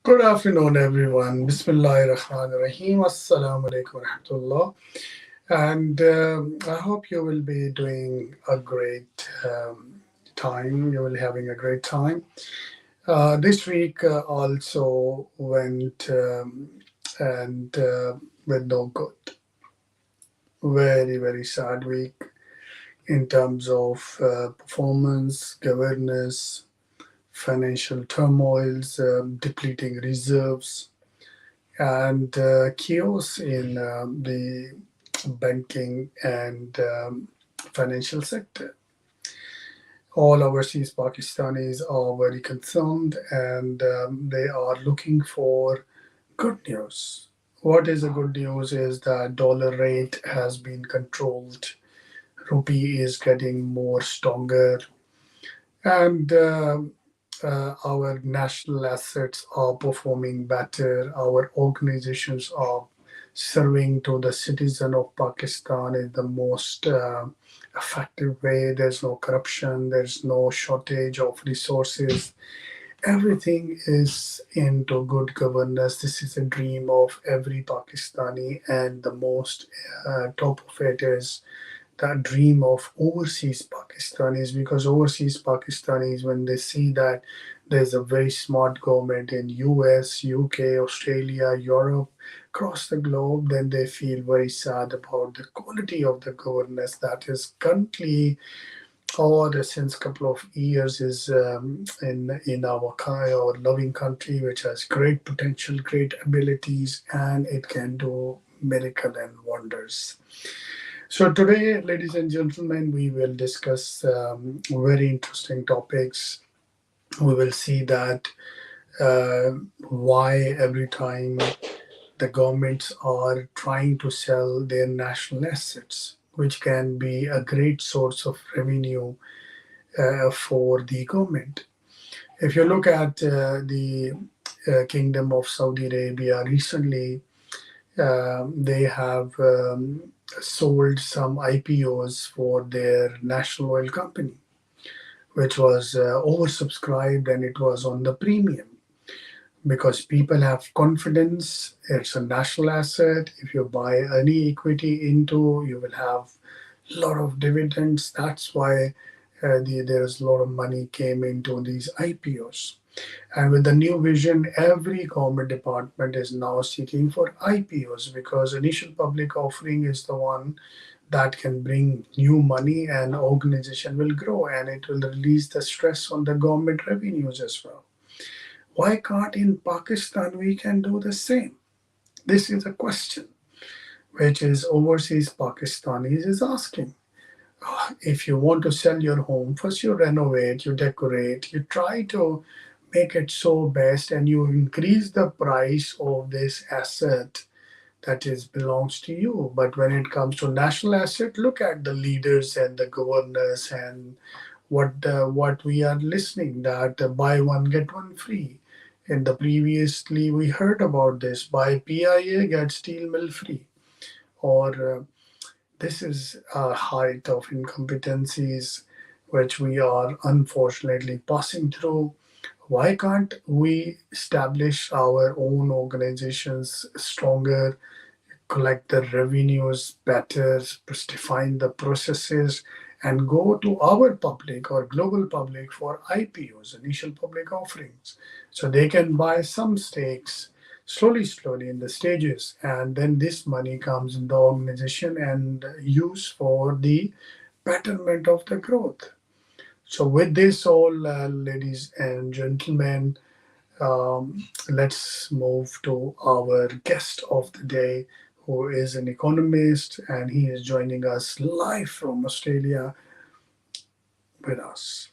Good afternoon, everyone. Bismillahir Rahmanir Rahim. Assalamu alaikum wa rahmatullah. And I hope you will be doing a great time. You will be having a great time. This week also went and with no good. Very, very sad week in terms of performance, governance, financial turmoils, depleting reserves, and chaos in the banking and financial sector. All overseas Pakistanis are very concerned and they are looking for good news. What is the good news is that dollar rate has been controlled, rupee is getting more stronger, and our national assets are performing better. Our organizations are serving to the citizen of Pakistan in the most effective way. There's no corruption. There's no shortage of resources. Everything is into good governance. This is a dream of every Pakistani, and the most top of it is that dream of overseas Pakistanis, because overseas Pakistanis, when they see that there's a very smart government in US, UK, Australia, Europe, across the globe, then they feel very sad about the quality of the governance that is currently or since a couple of years is in our loving country, which has great potential, great abilities, and it can do miracle and wonders. So today, ladies and gentlemen, we will discuss very interesting topics. We will see that why every time the governments are trying to sell their national assets, which can be a great source of revenue for the government. If you look at the Kingdom of Saudi Arabia recently, they have sold some IPOs for their national oil company, which was oversubscribed and it was on the premium because people have confidence. It's a national asset. If you buy any equity into, you will have a lot of dividends. That's why there's a lot of money came into these IPOs. And with the new vision, every government department is now seeking for IPOs because initial public offering is the one that can bring new money and organization will grow and it will release the stress on the government revenues as well. Why can't in Pakistan we can do the same? This is a question which is overseas Pakistanis is asking. If you want to sell your home, first you renovate, you decorate, you try to make it so best and you increase the price of this asset that is belongs to you. But when it comes to national asset, look at the leaders and the governors and what we are listening that buy one get one free. In the previously we heard about this, buy PIA get steel mill free, or this is a height of incompetencies which we are unfortunately passing through. Why can't we establish our own organizations stronger, collect the revenues better, define the processes, and go to our public or global public for IPOs, initial public offerings, so they can buy some stakes slowly in the stages, and then this money comes in the organization and used for the betterment of the growth. So, with this all, ladies and gentlemen, let's move to our guest of the day, who is an economist, and he is joining us live from Australia with us.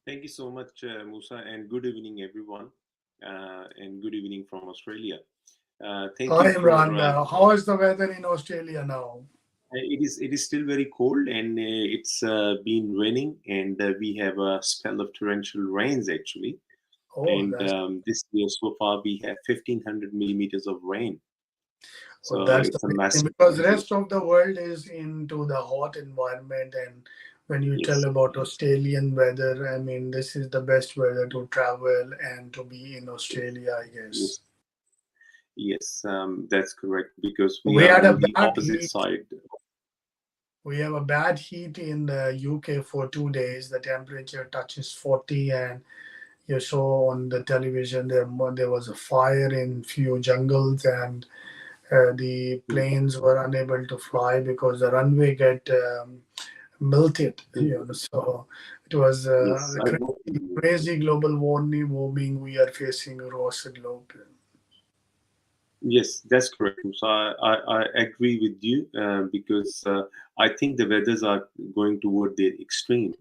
Thank you so much, Musa, and good evening, everyone, and good evening from Australia. Thank Hi, you for. Imran. How is the weather in Australia now? It is still very cold, and it's been raining, and we have a spell of torrential rains actually. Oh, And that's this year so far we have 1,500 millimeters of rain, oh, so that's it's a amazing massive because the quantity. rest of the world is into the hot environment, and when you tell Yes, about Australian weather, I mean this is the best weather to travel and to be in Australia, I guess. yes, yes. That's correct because we We are had a on the bad opposite heat side. We have a bad heat in the UK for 2 days. The temperature touches 40, and you saw on the television there was a fire in few jungles, and the planes were unable to fly because the runway get melted. So it was Yes, a I got crazy, you. crazy global warming we are facing across the globe. Yes, that's correct. So I agree with you because I think the weathers are going toward the extremes.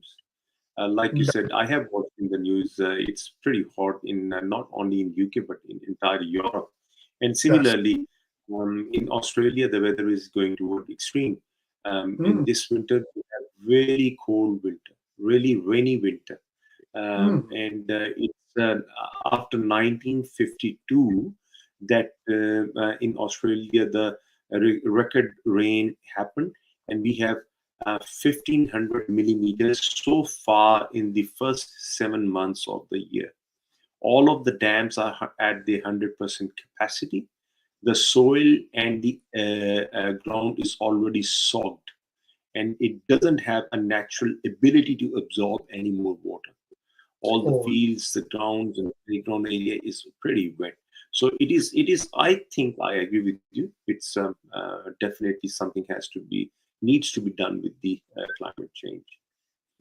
Like you said, I have watched in the news. It's pretty hot in not only in UK but in entire Europe, and That's similarly in Australia, the weather is going toward extreme. In mm, this winter, we have really cold winter, really rainy winter, mm. and it's after 1952 that in Australia the record rain happened, and we have 1,500 millimeters so far in the first 7 months of the year. All of the dams are at the 100% capacity. The soil and the ground is already soaked, and it doesn't have a natural ability to absorb any more water. All the Oh, fields, the grounds, and playground area is pretty wet. So it is. I think I agree with you. It's definitely something needs to be done with the climate change.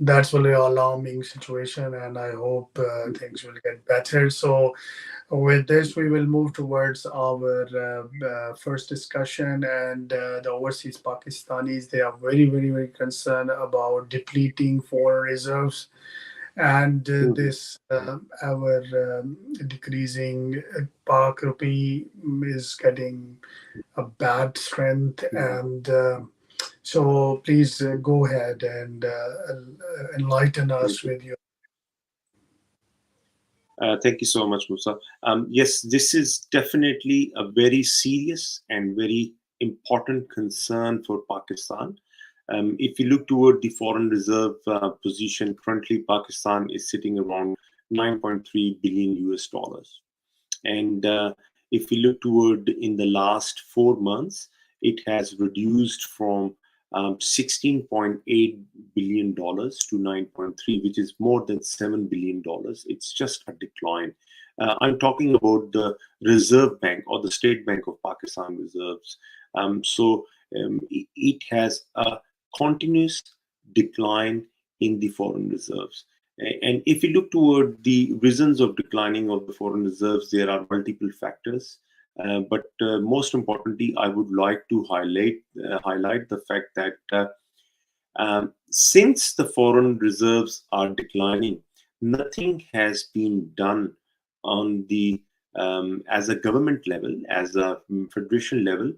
that's really alarming situation, and I hope things will get better. So, with this, we will move towards our first discussion. And the overseas Pakistanis, they are very concerned about depleting foreign reserves, and Mhm. this our decreasing Pak rupee is getting a bad strength. Mhm. And so, please go ahead and enlighten Thank us you. with your. Thank you so much, Musa. Yes, this is definitely a very serious and very important concern for Pakistan. If you look toward the foreign reserve position, currently Pakistan is sitting around 9.3 billion US dollars. And if we look toward in the last 4 months, it has reduced from $16.8 billion dollars to 9.3, which is more than $7 billion. It's just a decline. I'm talking about the Reserve Bank or the State Bank of Pakistan reserves. It has a continuous decline in the foreign reserves. And if you look toward the reasons of declining of the foreign reserves, there are multiple factors. But most importantly, I would like to highlight the fact that since the foreign reserves are declining, nothing has been done on the as a government level, as a federation level,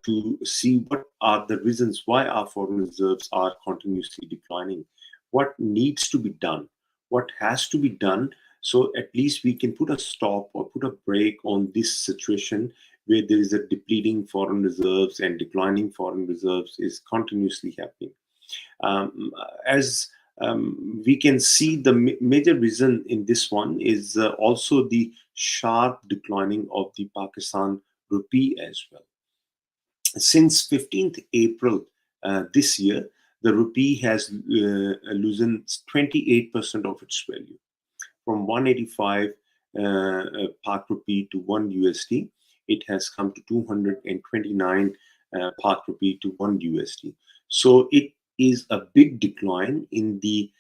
to see what are the reasons why our foreign reserves are continuously declining. What needs to be done? What has to be done? So at least we can put a stop or put a break on this situation where there is a depleting foreign reserves and declining foreign reserves is continuously happening. As we can see, the major reason in this one is also the sharp declining of the Pakistan rupee as well. Since 15th April this year, the rupee has loosened 28% of its value from 185 Pak rupee to 1 USD. It has come to 229 Pak rupee to 1 USD. So it is a big decline in the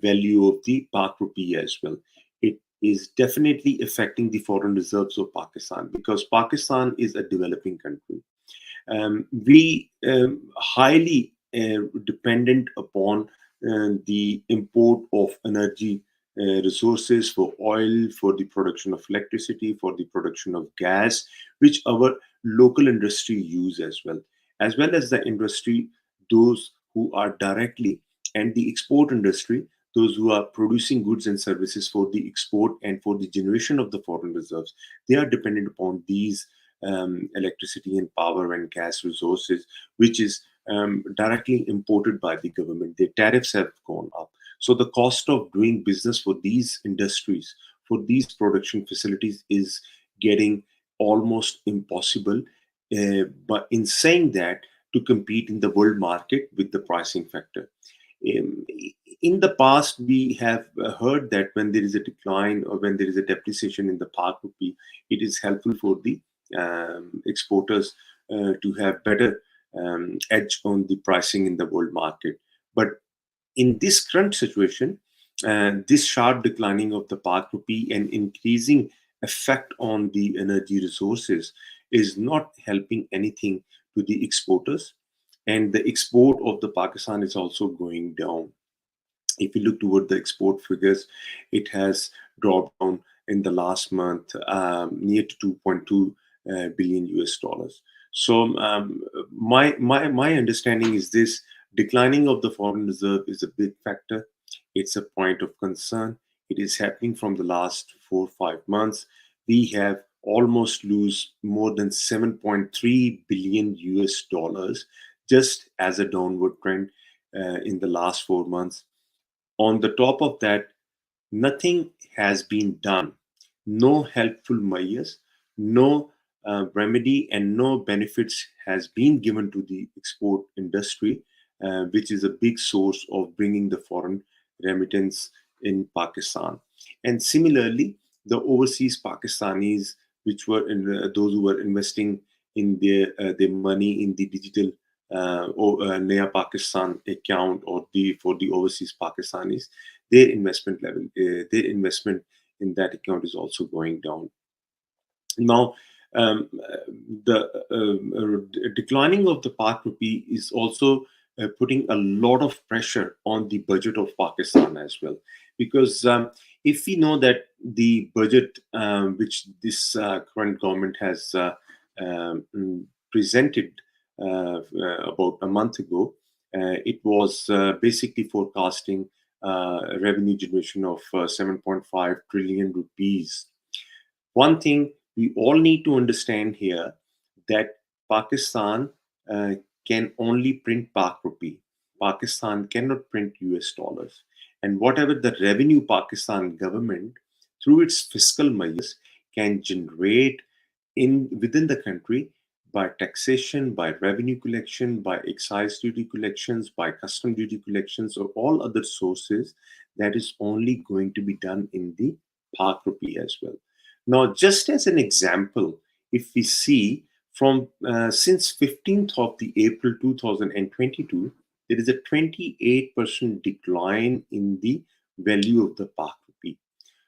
value of the Pak rupee as well. It is definitely affecting the foreign reserves of Pakistan, because Pakistan is a developing country. We highly dependent upon the import of energy resources, for oil, for the production of electricity, for the production of gas, which our local industry use as well as the industry, those who are directly, and the export industry, those who are producing goods and services for the export and for the generation of the foreign reserves. They are dependent upon these electricity and power and gas resources, which is directly imported by the government. The tariffs have gone up. So the cost of doing business for these industries, for these production facilities, is getting almost impossible. But in saying that, to compete in the world market with the pricing factor. Um, in the past, we have heard that when there is a decline or when there is a depreciation in the Pak rupee, it is helpful for the exporters to have better edge on the pricing in the world market. But in this current situation, this sharp declining of the Pak rupee and increasing effect on the energy resources is not helping anything to the exporters. And the export of the Pakistan is also going down. If you look toward the export figures, it has dropped down in the last month near to 2.2 billion US dollars. So my understanding is this: declining of the foreign reserve is a big factor. It's a point of concern. It is happening from the last 4 or 5 months. We have almost lose more than 7.3 billion US dollars just as a downward trend in the last 4 months. On the top of that, nothing has been done. No helpful measures, no remedy, and no benefits has been given to the export industry, which is a big source of bringing the foreign remittance in Pakistan. And similarly, the overseas Pakistanis, which were those who were investing in their money in the digital Naya Pakistan account, or the for the overseas Pakistanis, their investment level, their investment in that account is also going down. Now, the declining of the Pak rupee is also putting a lot of pressure on the budget of Pakistan as well. Because if we know that the budget which this current government has presented about a month ago, it was basically forecasting revenue generation of 7.5 trillion rupees. One thing we all need to understand here, that Pakistan uh, can only print Pak rupee. Pakistan cannot print US dollars. And whatever the revenue Pakistan government, through its fiscal measures, can generate in within the country by taxation, by revenue collection, by excise duty collections, by custom duty collections, or all other sources, that is only going to be done in the Pak rupee as well. Now, just as an example, if we see from since 15th of the April 2022, there is a 28% decline in the value of the Pak rupee.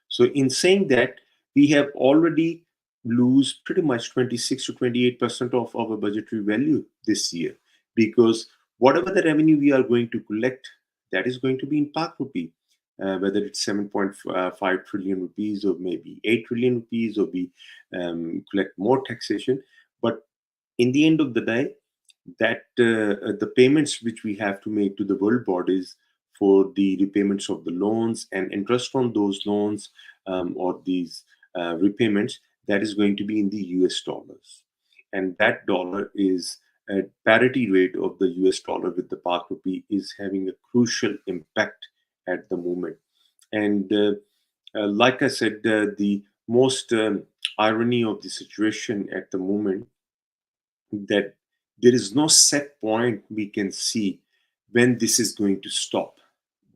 So, in saying that, we have already lose pretty much 26 to 28% of our budgetary value this year, because whatever the revenue we are going to collect, that is going to be in Pak rupee. Whether it's 7.5 trillion rupees or maybe 8 trillion rupees, or we collect more taxation. But in the end of the day, that the payments which we have to make to the world bodies for the repayments of the loans and interest on those loans, or these repayments, that is going to be in the US dollars. And that dollar is parity rate of the US dollar with the Pak rupee is having a crucial impact at the moment. And like I said, the most irony of the situation at the moment that there is no set point we can see when this is going to stop.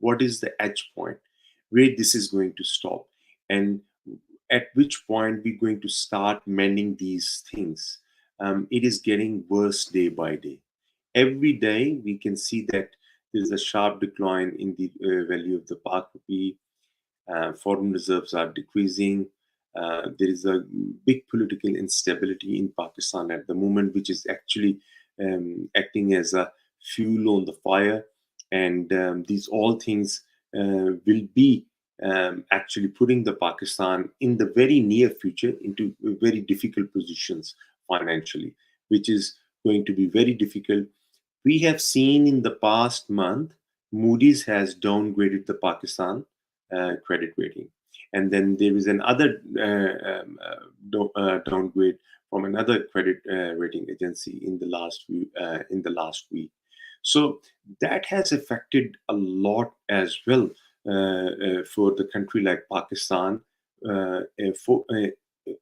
What is the edge point where this is going to stop? And at which point we're going to start mending these things? It is getting worse day by day. Every day we can see that there's a sharp decline in the value of the Pak rupee. Foreign reserves are decreasing. There is a big political instability in Pakistan at the moment, which is actually acting as a fuel on the fire. And these all things will be actually putting the Pakistan in the very near future into very difficult positions financially, which is going to be very difficult. We have seen in the past month, Moody's has downgraded the Pakistan credit rating, and then there is another downgrade from another credit rating agency in the last week. So that has affected a lot as well for the country like Pakistan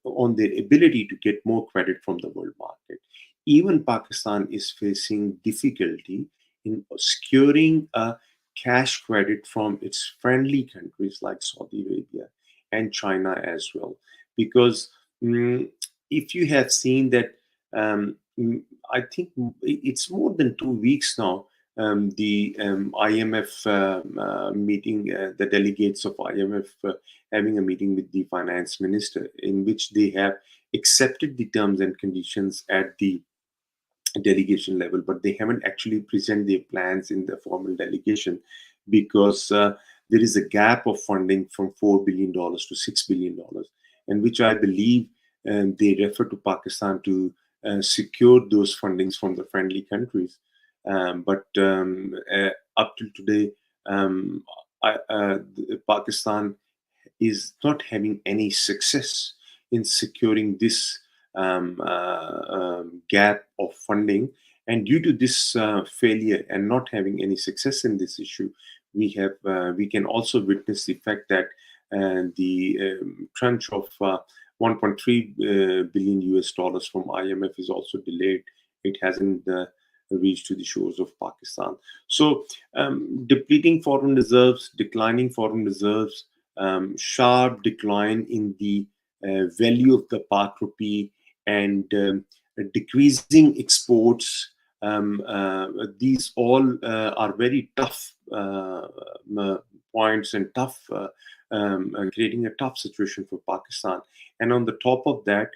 on their ability to get more credit from the world market. Even Pakistan is facing difficulty in securing a cash credit from its friendly countries like Saudi Arabia and China as well. Because mm, if you have seen that, I think it's more than 2 weeks now. The IMF meeting, the delegates of IMF having a meeting with the finance minister, in which they have accepted the terms and conditions at the delegation level, but they haven't actually presented their plans in the formal delegation because there is a gap of funding from $4 billion to $6 billion, and which I believe they refer to Pakistan to secure those fundings from the friendly countries. But up till today, Pakistan is not having any success in securing this gap of funding. And due to this failure and not having any success in this issue, we can also witness the fact that the tranche of 1.3 billion US dollars from IMF is also delayed. It hasn't reached to the shores of Pakistan. So depleting foreign reserves, declining foreign reserves, sharp decline in the value of the Pak rupee, and decreasing exports. These all are very tough points and tough, creating a tough situation for Pakistan. And on the top of that,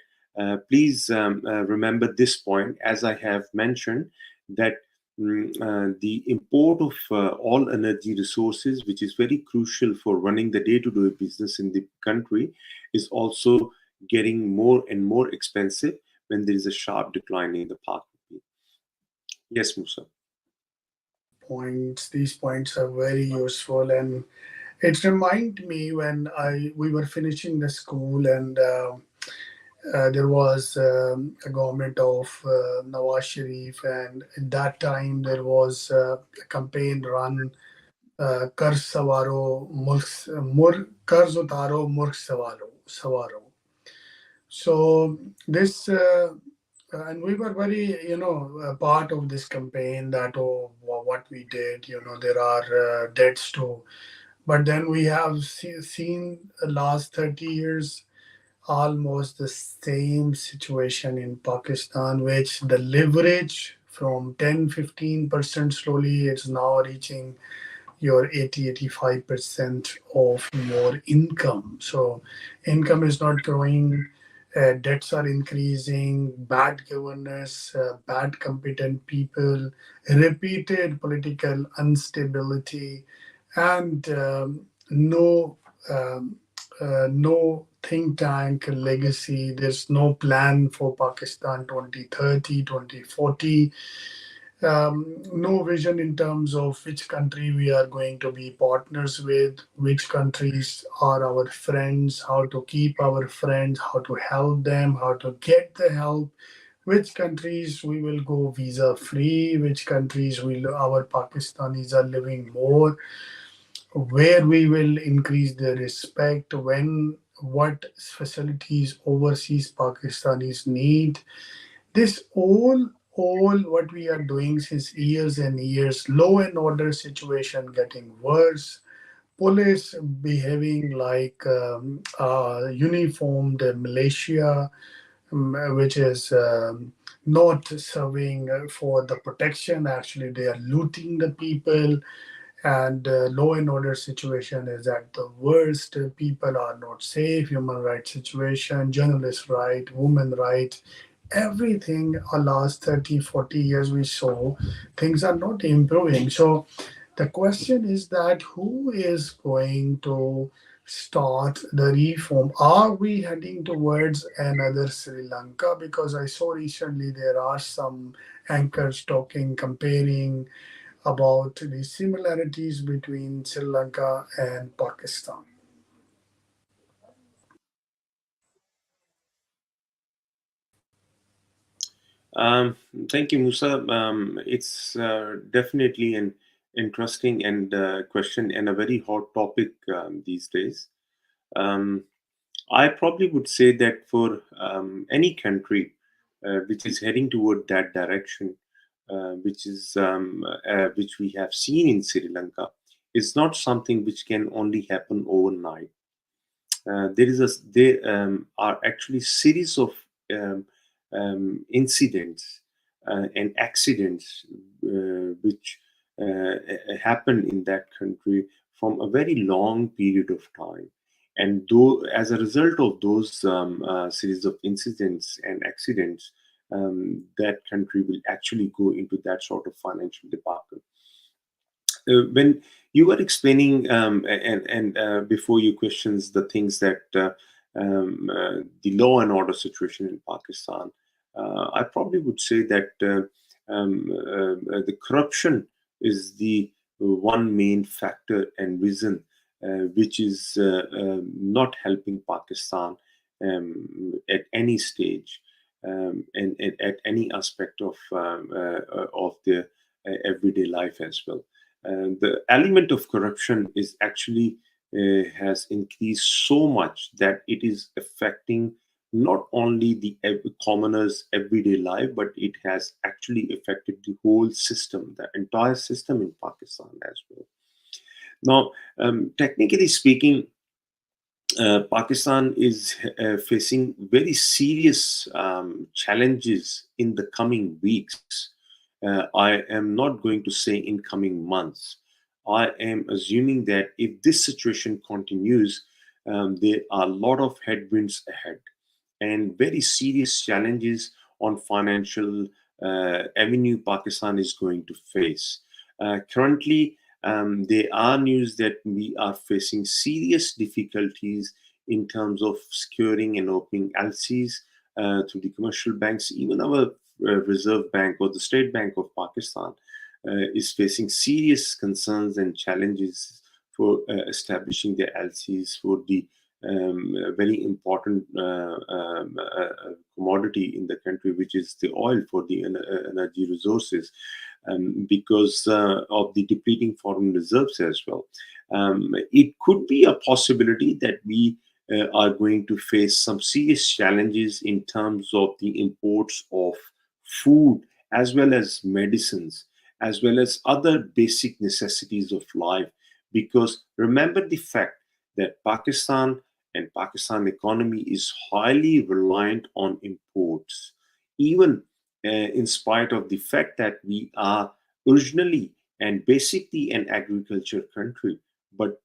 please remember this point, as I have mentioned, that the import of all energy resources, which is very crucial for running the day-to-day business in the country, is also getting more and more expensive when there is a sharp decline in the Pak rupee. Yes, Musa. Points. These points are very useful, and it reminded me when I we were finishing the school, and there was a government of Nawaz Sharif, and at that time there was a campaign run, Kar Savaro, Karz Utaro, Murk Savaro. So this, and we were very, a part of this campaign that, oh, what we did, there are debts too. But then we have seen the last 30 years almost the same situation in Pakistan, which the leverage from 10-15% slowly it's now reaching your 80-85% of your income. So income is not growing, debts are increasing, bad governance, bad competent people, repeated political instability, and no think tank legacy. There's no plan for Pakistan 2030, 2040. No vision in terms of which country we are going to be partners with, which countries are our friends, how to keep our friends, how to help them, how to get the help, which countries we will go visa free, which countries will our Pakistanis are living more, where we will increase the respect, when what facilities overseas Pakistanis need. This all what we are doing since years and years, law and order situation getting worse, police behaving like uniformed militia, which is not serving for the protection. Actually, they are looting the people, and law and order situation is at the worst. People are not safe. Human rights situation, journalist right, women right, everything. Last 30, 40 years we saw things are not improving. So the question is that who is going to start the reform? Are we heading towards another Sri Lanka? Because I saw recently there are some anchors talking, comparing about the similarities between Sri Lanka and Pakistan. Um, Thank you, Musa. It's definitely an interesting and question and a very hot topic these days. Um, I probably would say that for any country which is heading toward that direction, which we have seen in Sri Lanka, is not something which can only happen overnight. There are actually series of um, incidents and accidents which happen in that country from a very long period of time. And though, as a result of those series of incidents and accidents, that country will actually go into that sort of financial debacle. When you were explaining and before you questions the things that the law and order situation in Pakistan, I probably would say that the corruption is the one main factor and reason which is not helping Pakistan at any stage and at any aspect of their everyday life as well. The element of corruption is actually has increased so much that it is affecting not only the commoner's everyday life, but it has actually affected the whole system, the entire system in Pakistan as well. Now, technically speaking, Pakistan is facing very serious challenges in the coming weeks. I am not going to say in coming months. I am assuming that if this situation continues, there are a lot of headwinds ahead and very serious challenges on financial avenue Pakistan is going to face. Currently, there are news that we are facing serious difficulties in terms of securing and opening LCs through the commercial banks. Even our Reserve Bank or the State Bank of Pakistan is facing serious concerns and challenges for establishing their LCs for the very important commodity in the country, which is the oil for the energy resources, because of the depleting foreign reserves as well. It could be a possibility that we are going to face some serious challenges in terms of the imports of food as well as medicines, as well as other basic necessities of life. Because remember the fact that Pakistan economy is highly reliant on imports, even in spite of the fact that we are originally and basically an agriculture country, but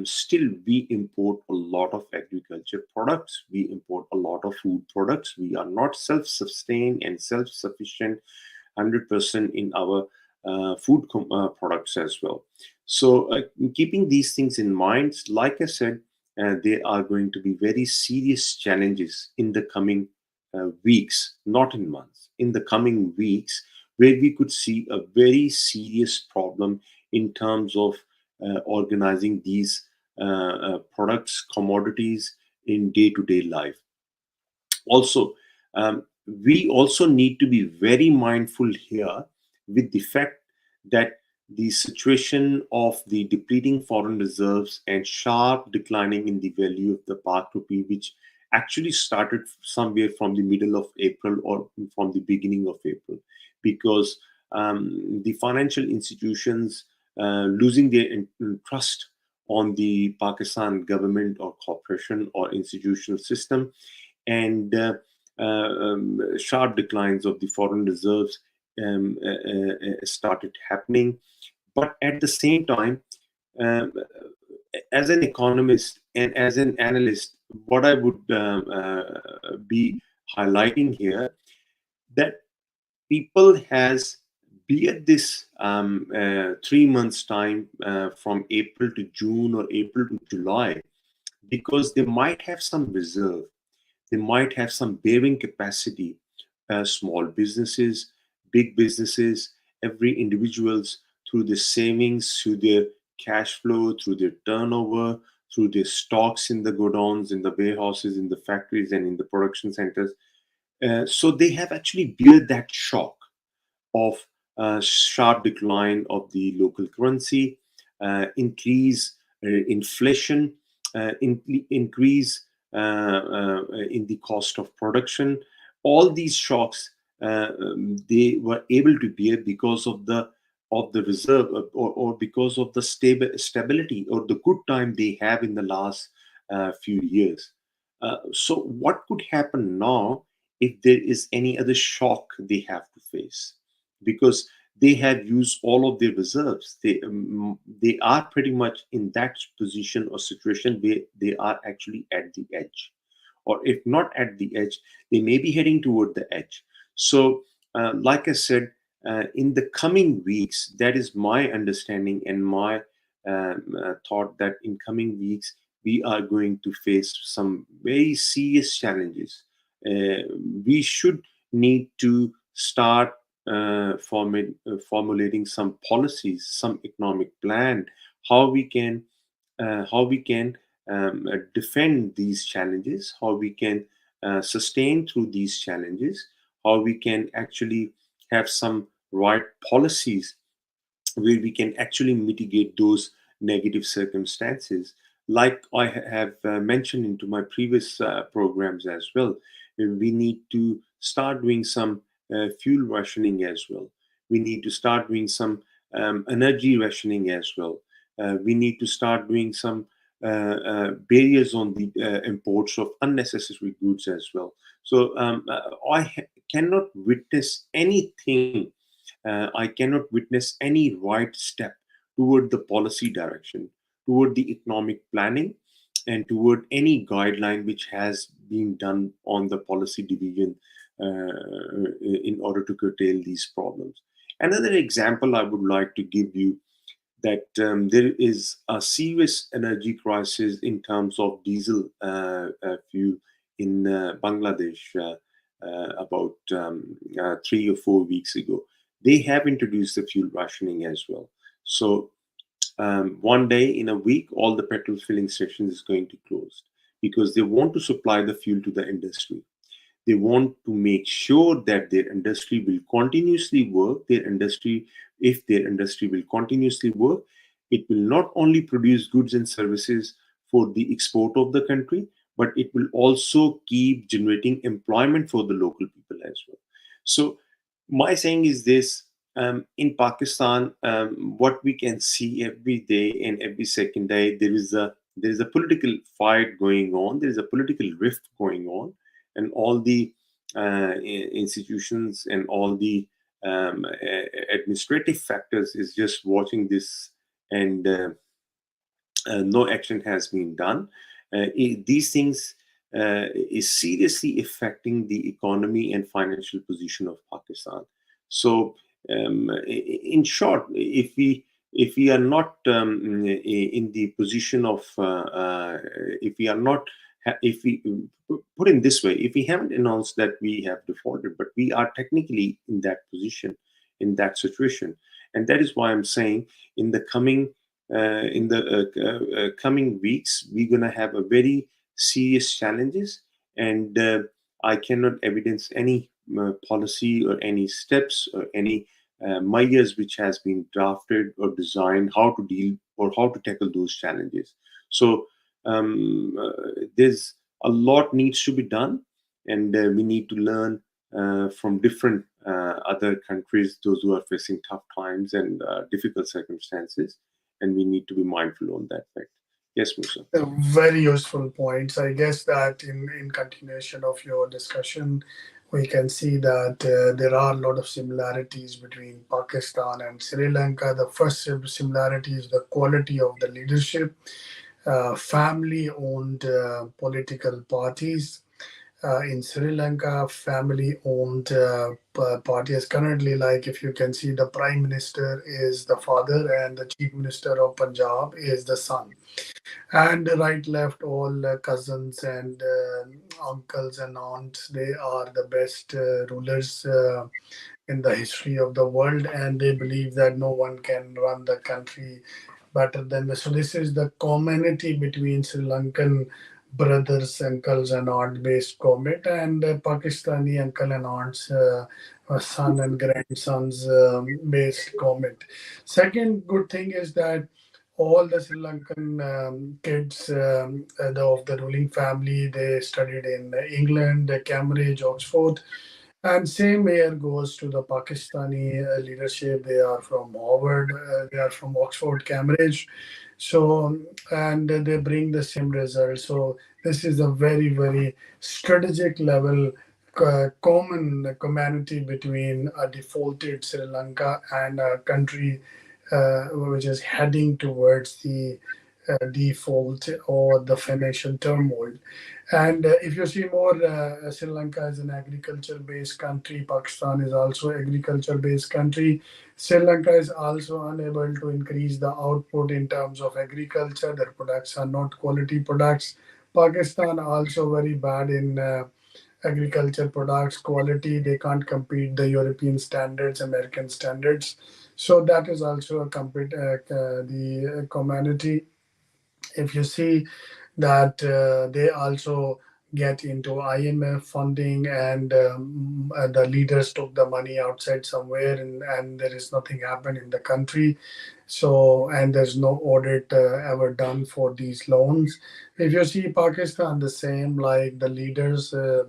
still we import a lot of agriculture products. We import a lot of food products. We are not self-sustained and self-sufficient 100% in our food products as well. So, keeping these things in mind, like I said, there are going to be very serious challenges in the coming weeks, not in months, in the coming weeks, where we could see a very serious problem in terms of organizing these products, commodities in day to day life. Also, we also need to be very mindful here with the fact that the situation of the depleting foreign reserves and sharp declining in the value of the Pak rupee, which actually started somewhere from the middle of April or from the beginning of April, because the financial institutions losing their trust on the Pakistan government or corporation or institutional system, and sharp declines of the foreign reserves started happening. But at the same time, um, as an economist and as an analyst, what I would be highlighting here, that people has beard this 3 months time from April to June or April to July, because they might have some reserve, they might have some bearing capacity. Small businesses, big businesses, every individuals, through their savings, through their cash flow, through their turnover, through their stocks in the godowns, in the warehouses, in the factories, and in the production centers. So they have actually bear that shock of sharp decline of the local currency, increase inflation, increase in the cost of production. All these shocks they were able to bear because of the reserve, or because of the stability or the good time they have in the last few years. So what could happen now if there is any other shock they have to face? Because they have used all of their reserves. They are pretty much in that position or situation where they are actually at the edge, or if not at the edge, they may be heading toward the edge. So, like I said, in the coming weeks, that is my understanding and my thought, that in coming weeks we are going to face some very serious challenges. We should need to start formulating some policies, some economic plan, how we can defend these challenges, how we can sustain through these challenges, how we can actually have some right policies where we can actually mitigate those negative circumstances. Like I have mentioned into my previous programs as well, we need to start doing some fuel rationing as well. We need to start doing some energy rationing as well. We need to start doing some barriers on the imports of unnecessary goods as well. So cannot witness anything, I cannot witness any right step toward the policy direction, toward the economic planning, and toward any guideline which has been done on the policy division in order to curtail these problems. Another example I would like to give you, that there is a serious energy crisis in terms of diesel fuel in Bangladesh about 3 or 4 weeks ago. They have introduced the fuel rationing as well. So one day in a week, all the petrol filling stations is going to close, because they want to supply the fuel to the industry. They want to make sure that their industry will continuously work. Their industry, if their industry will continuously work, it will not only produce goods and services for the export of the country, but it will also keep generating employment for the local people as well. So my saying is this: in Pakistan, what we can see every day and every second day, there is a political fight going on. There is a political rift going on, and all the institutions and all the administrative factors is just watching this, and no action has been done. These things is seriously affecting the economy and financial position of Pakistan. So, in short, if we are not in the position of if we are not if we put in this way, if we haven't announced that we have defaulted, but we are technically in that position, in that situation, and that is why I'm saying in the coming weeks we're gonna have a very serious challenges, and I cannot evidence any policy or any steps or any measures which has been drafted or designed how to deal or how to tackle those challenges. So there's a lot needs to be done, and we need to learn from different other countries, those who are facing tough times and difficult circumstances, and we need to be mindful on that fact. Yes, Musa. Very useful points. I guess that in continuation of your discussion, we can see that there are a lot of similarities between Pakistan and Sri Lanka. The first similarity is the quality of the leadership, family owned political parties. In Sri Lanka, family owned parties. Currently, like if you can see, the prime minister is the father and the chief minister of Punjab is the son, and right left all cousins and uncles and aunts, they are the best rulers in the history of the world, and they believe that no one can run the country better than this. So this is the community between Sri Lankan brothers, uncles and aunt based comment, and Pakistani uncle and aunts, son and grandsons based comment. Second good thing is that all the Sri Lankan kids of the ruling family, they studied in England, Cambridge, Oxford, and same here goes to the Pakistani leadership. They are from Harvard, they are from Oxford, Cambridge. So, and they bring the same result. So, this is a very, very strategic level common community between a defaulted Sri Lanka and a country which is heading towards the default or the financial turmoil. And if you see more, Sri Lanka is an agriculture-based country. Pakistan is also agriculture-based country. Sri Lanka is also unable to increase the output in terms of agriculture. Their products are not quality products. Pakistan also very bad in agriculture products quality. They can't compete the European standards, American standards. So that is also a the community. If you see that they also get into IMF funding, and the leaders took the money outside somewhere, and there is nothing happened in the country. So, and there's no audit ever done for these loans. If you see Pakistan, the same, like the leaders who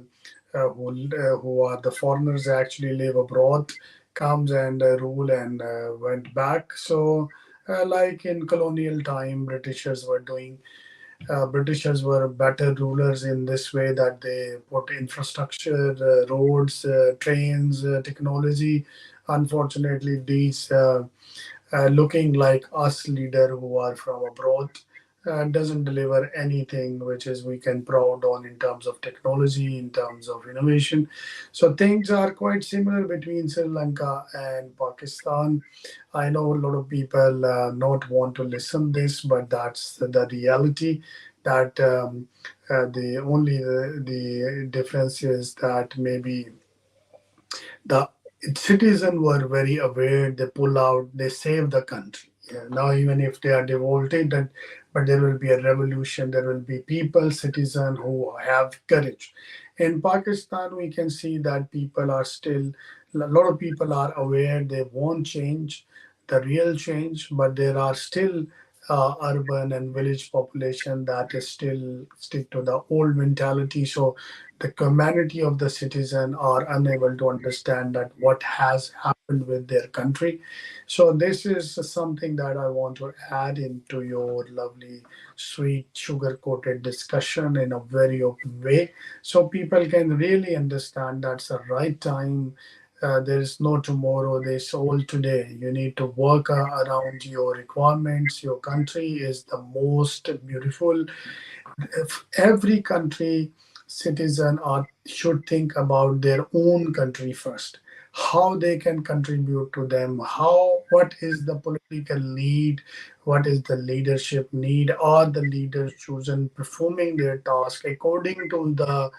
are the foreigners actually live abroad, comes and rule and went back. So, like in colonial time, Britishers were doing. Britishers were better rulers in this way that they put infrastructure, roads, trains, technology. Unfortunately, these looking like us leader who are from abroad doesn't deliver anything which is we can proud on in terms of technology, in terms of innovation. So things are quite similar between Sri Lanka and Pakistan. I know a lot of people not want to listen this, but that's the reality. That the only the difference is that maybe the citizens were very aware. They pull out, they save the country. Yeah, now even if they are devoted, but there will be a revolution. There will be people, citizens who have courage. In Pakistan, we can see that people are still, a lot of people are aware. They want change, the real change, but there are still urban and village population that is still stick to the old mentality. So the community of the citizen are unable to understand that what has happened with their country. So this is something that I want to add into your lovely sweet sugar coated discussion in a very open way, so people can really understand that's the right time. There is no tomorrow, there's all today. You need to work around your requirements. Your country is the most beautiful. If every country citizen are should think about their own country first, how they can contribute to them, how what is the political need, what is the leadership need, are the leaders chosen performing their task according to the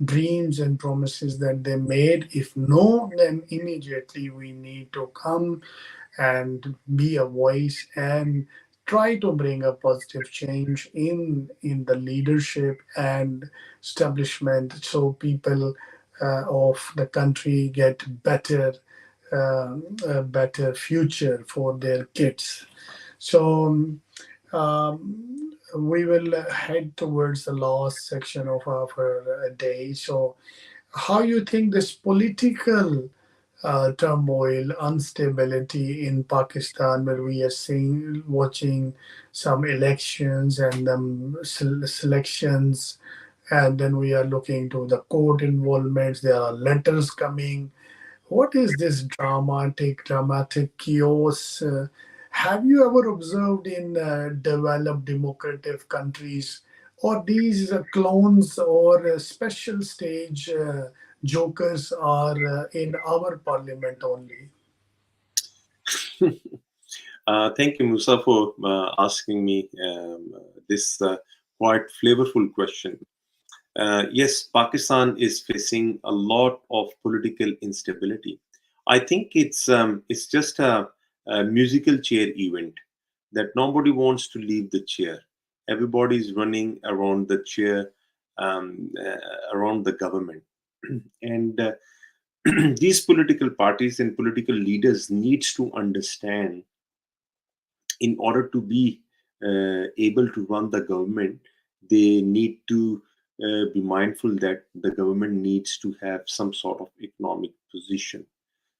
dreams and promises that they made. If no, then immediately we need to come and be a voice and try to bring a positive change in the leadership and establishment, so people of the country get a better future for their kids. So we will head towards the last section of our day. So how you think this political turmoil, instability in Pakistan, where we are seeing, watching some elections and selections, and then we are looking to the court involvements. There are letters coming. What is this dramatic chaos? Have you ever observed in developed democratic countries, or these clones or special stage jokers are in our parliament only? Thank you, Musa, for asking me this quite flavorful question. Yes, Pakistan is facing a lot of political instability. I think it's just a musical chair event that nobody wants to leave the chair. Everybody is running around the chair, around the government, and these political parties and political leaders needs to understand, in order to be able to run the government, they need to be mindful that the government needs to have some sort of economic position,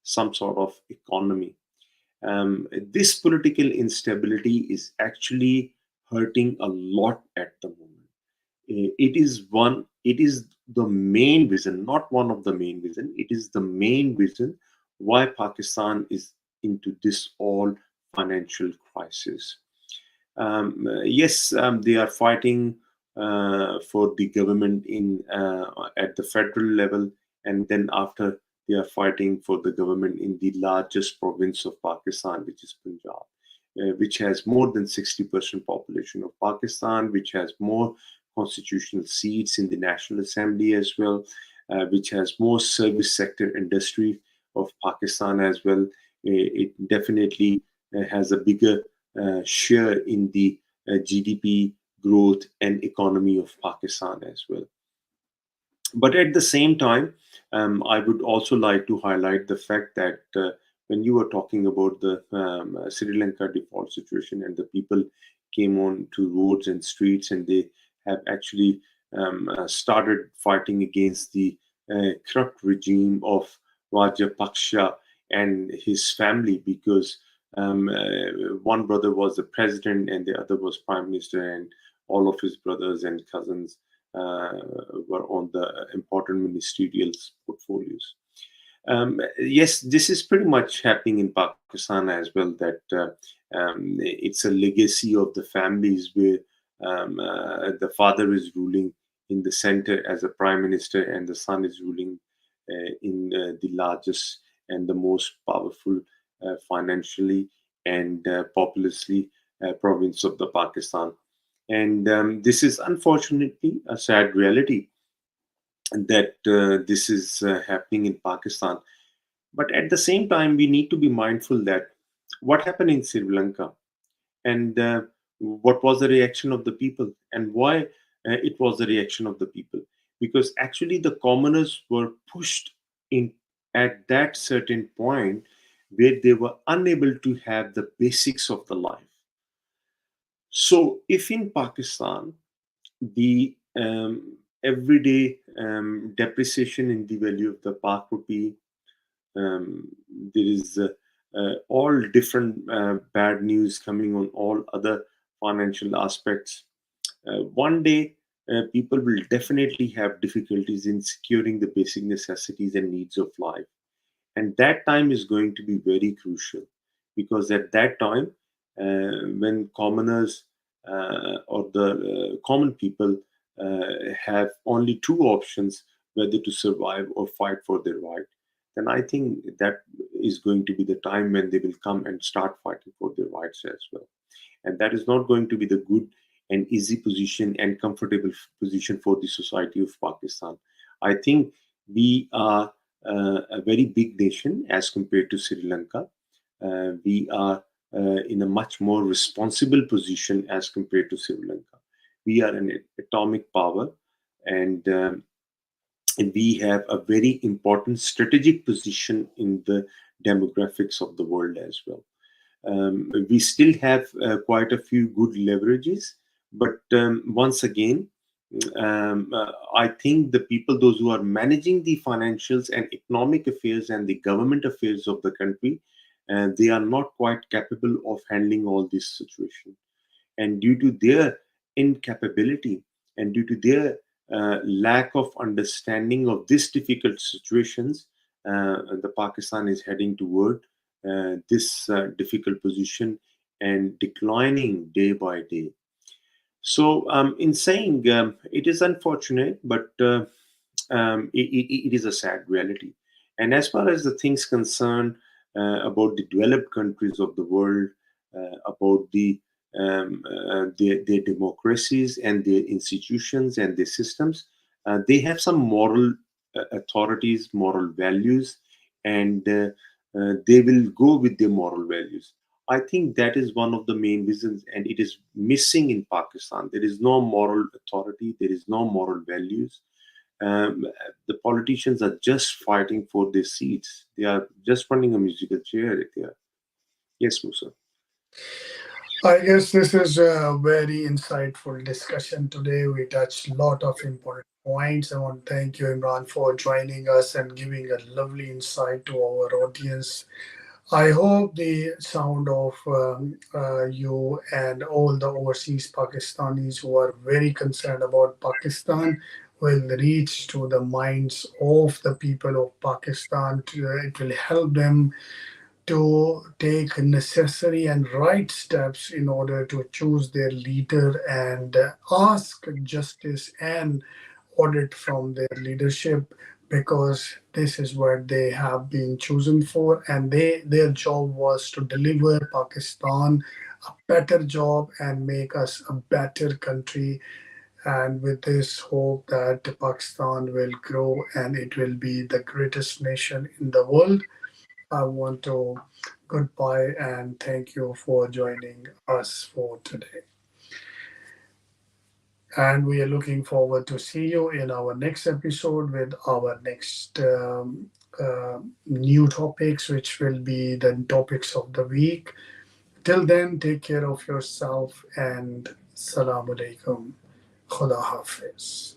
some sort of economy. This political instability is actually hurting a lot at the moment. It is the main reason, not one of the main reason, it is the main reason why Pakistan is into this all financial crisis. Yes, they are fighting for the government in at the federal level, and then after they are fighting for the government in the largest province of Pakistan, which is Punjab, which has more than 60% population of Pakistan, which has more constitutional seats in the National Assembly as well, which has more service sector industry of Pakistan as well. It definitely has a bigger share in the GDP growth and economy of Pakistan as well. But at the same time, I would also like to highlight the fact that when you were talking about the Sri Lanka default situation and the people came on to roads and streets, and they have actually started fighting against the corrupt regime of Rajapaksha and his family, because one brother was the president and the other was prime minister, and all of his brothers and cousins uh, were on the important ministerial portfolios. Yes, this is pretty much happening in Pakistan as well. That it's a legacy of the families where the father is ruling in the center as a prime minister, and the son is ruling in the largest and the most powerful financially and populously province of the Pakistan. And this is unfortunately a sad reality that this is happening in Pakistan. But at the same time, we need to be mindful that what happened in Sri Lanka, and what was the reaction of the people, and why it was the reaction of the people. Because actually, the commoners were pushed in at that certain point where they were unable to have the basics of the life. So, if in Pakistan, the everyday depreciation in the value of the Pak rupee, there is all different bad news coming on all other financial aspects. One day, people will definitely have difficulties in securing the basic necessities and needs of life. And that time is going to be very crucial, because at that time, when commoners or the common people have only two options, whether to survive or fight for their right, then I think that is going to be the time when they will come and start fighting for their rights as well. And that is not going to be the good and easy position and comfortable position for the society of Pakistan. I think we are a very big nation as compared to Sri Lanka. We are in a much more responsible position as compared to Sri Lanka. We are an atomic power, and we have a very important strategic position in the demographics of the world as well. We still have quite a few good leverages, but once again, I think the people, those who are managing the financials and economic affairs and the government affairs of the country, they are not quite capable of handling all this situation. And due to their incapability and due to their lack of understanding of these difficult situations, the Pakistan is heading toward this difficult position and declining day by day. So, in saying it is unfortunate, but it is a sad reality. And as far as the things concerned about the developed countries of the world, about their democracies and their institutions and their systems, they have some moral authorities, moral values, and they will go with their moral values. I think that is one of the main reasons, and it is missing in Pakistan. There is no moral authority, there is no moral values. Um, the politicians are just fighting for their seats. They are just running a musical chair there. Yes, Musa. I guess this is a very insightful discussion today. We touched a lot of important points. I want to thank you, Imran, for joining us and giving a lovely insight to our audience. I hope the sound of you and all the overseas Pakistanis who are very concerned about Pakistan will reach to the minds of the people of Pakistan. It will help them to take necessary and right steps in order to choose their leader and ask justice and audit from their leadership, because this is what they have been chosen for, and their job was to deliver Pakistan a better job and make us a better country. And with this hope that Pakistan will grow and it will be the greatest nation in the world, I want to goodbye and thank you for joining us for today. And we are looking forward to see you in our next episode with our next new topics, which will be the topics of the week. Till then, take care of yourself and Assalamu alaikum. Khuda Hafiz.